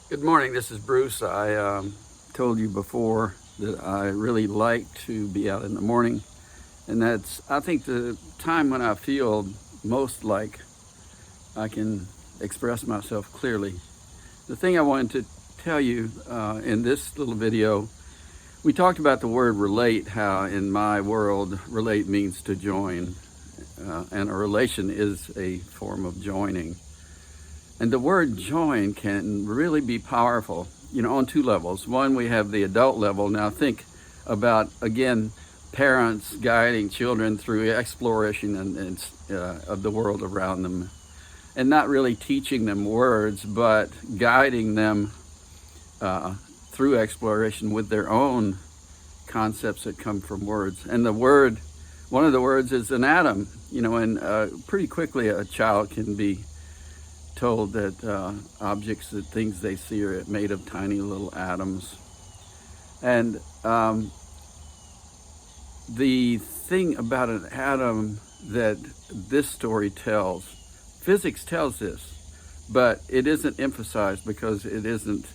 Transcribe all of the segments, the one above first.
Good morning, this is Bruce. I told you before that I really like to be out in the morning, and that's, I think, the time when I feel most like I can express myself clearly. The thing I wanted to tell you in this little video, we talked about the word relate, how in my world, relate means to join, and a relation is a form of joining. And the word join can really be powerful, on two levels. One, we have the adult level. Now think about, again, parents guiding children through exploration of the world around them, and not really teaching them words, but guiding them through exploration with their own concepts that come from words. And one of the words is an atom, and pretty quickly a child can be told that things they see are made of tiny little atoms. And the thing about an atom that this story tells, physics tells this, but it isn't emphasized because it isn't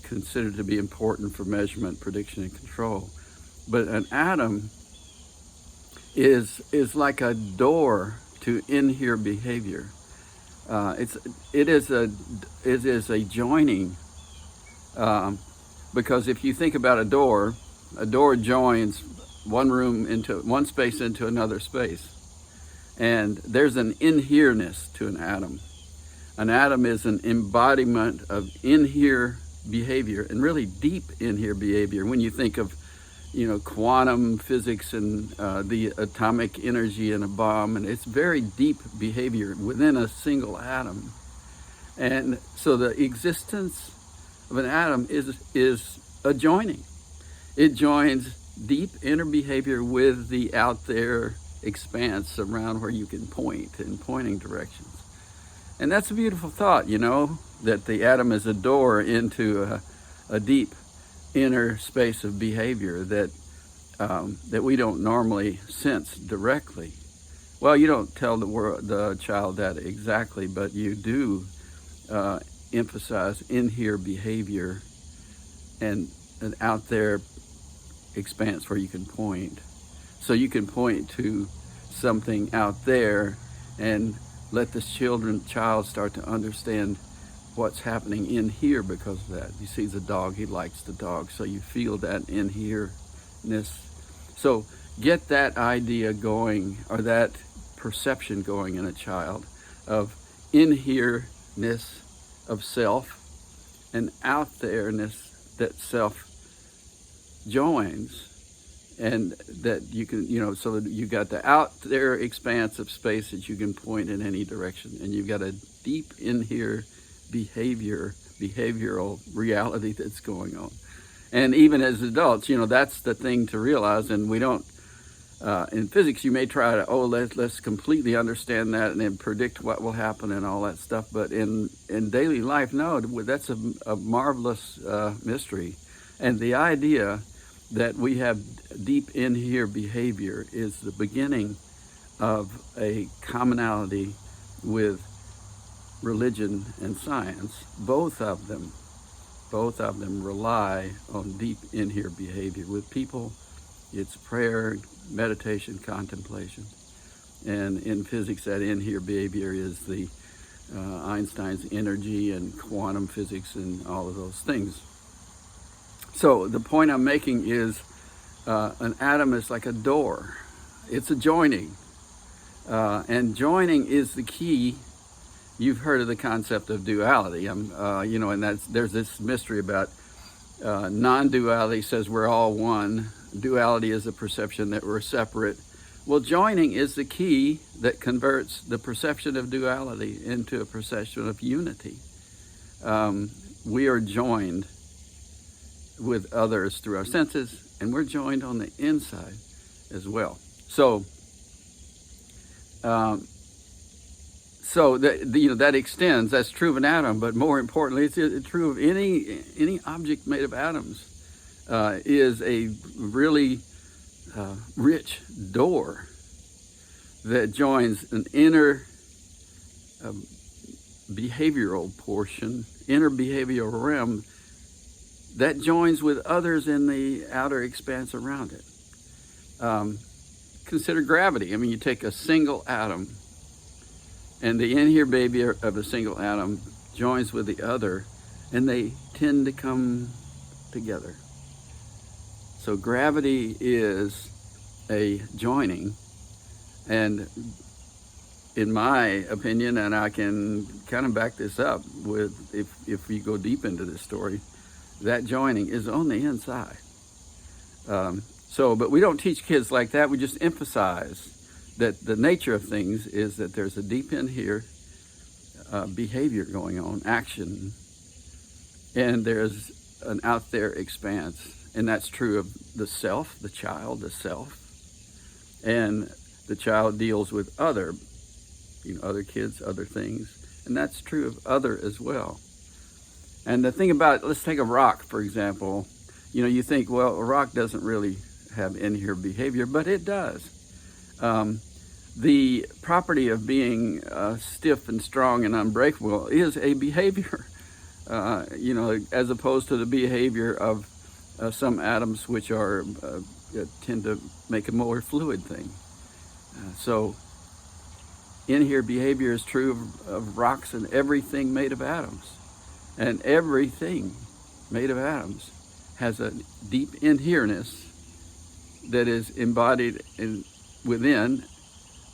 considered to be important for measurement, prediction, and control. But an atom is like a door to in-here behavior. It is a joining, because if you think about a door joins one space into another space, and there's an in-here-ness to an atom. An atom is an embodiment of in-here behavior, and really deep in-here behavior. When you think of quantum physics and the atomic energy in a bomb, and it's very deep behavior within a single atom. And so the existence of an atom is a joining. It joins deep inner behavior with the out there expanse around where you can point in pointing directions. And that's a beautiful thought, that the atom is a door into a deep inner space of behavior that we don't normally sense directly. Well, you don't tell the child that exactly, but you do emphasize in-here behavior and an out there expanse where you can point. So you can point to something out there and let this child start to understand what's happening in here because of that. He sees a dog, he likes the dog, so you feel that in here-ness. So get that idea going, or that perception going in a child of in here-ness of self and out there-ness that self joins, and that you can, so that you got the out there expanse of space that you can point in any direction, and you've got a deep in here behavioral reality that's going on. And even as adults, that's the thing to realize. And we don't, in physics, you may try to, let's completely understand that and then predict what will happen and all that stuff. But in daily life, no, that's a marvelous mystery. And the idea that we have deep in here behavior is the beginning of a commonality with religion and science. Both of them rely on deep in here behavior. With people, it's prayer, meditation, contemplation. And in physics, that in here behavior is the Einstein's energy and quantum physics and all of those things. So the point I'm making is an atom is like a door. It's a joining. And joining is the key. You've heard of the concept of duality, and there's this mystery about non-duality says we're all one. Duality is a perception that we're separate. Well, joining is the key that converts the perception of duality into a perception of unity. We are joined with others through our senses, and we're joined on the inside as well. So that extends. That's true of an atom, but more importantly, it's true of any object made of atoms. Is a really rich door that joins an inner behavioral portion inner behavioral realm that joins with others in the outer expanse around it. Consider gravity. I mean, you take a single atom, and the in here baby of a single atom joins with the other, and they tend to come together. So gravity is a joining, and in my opinion, and I can kind of back this up with, if you go deep into this story, that joining is on the inside. But we don't teach kids like that. We just emphasize that the nature of things is that there's a deep in here behavior going on, action, and there's an out there expanse. And that's true of the self, the child, the self. And the child deals with other kids, other things. And that's true of other as well. And the thing about, let's take a rock, for example. You think, well, a rock doesn't really have in here behavior, but it does. The property of being stiff and strong and unbreakable is a behavior, as opposed to the behavior of some atoms which are tend to make a more fluid thing. So in here behavior is true of rocks and everything made of atoms. And everything made of atoms has a deep in-here-ness that is embodied within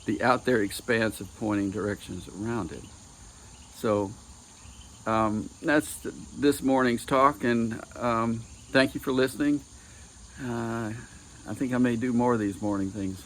the out there expanse of pointing directions around it. So that's this morning's talk, and thank you for listening. I think I may do more of these morning things.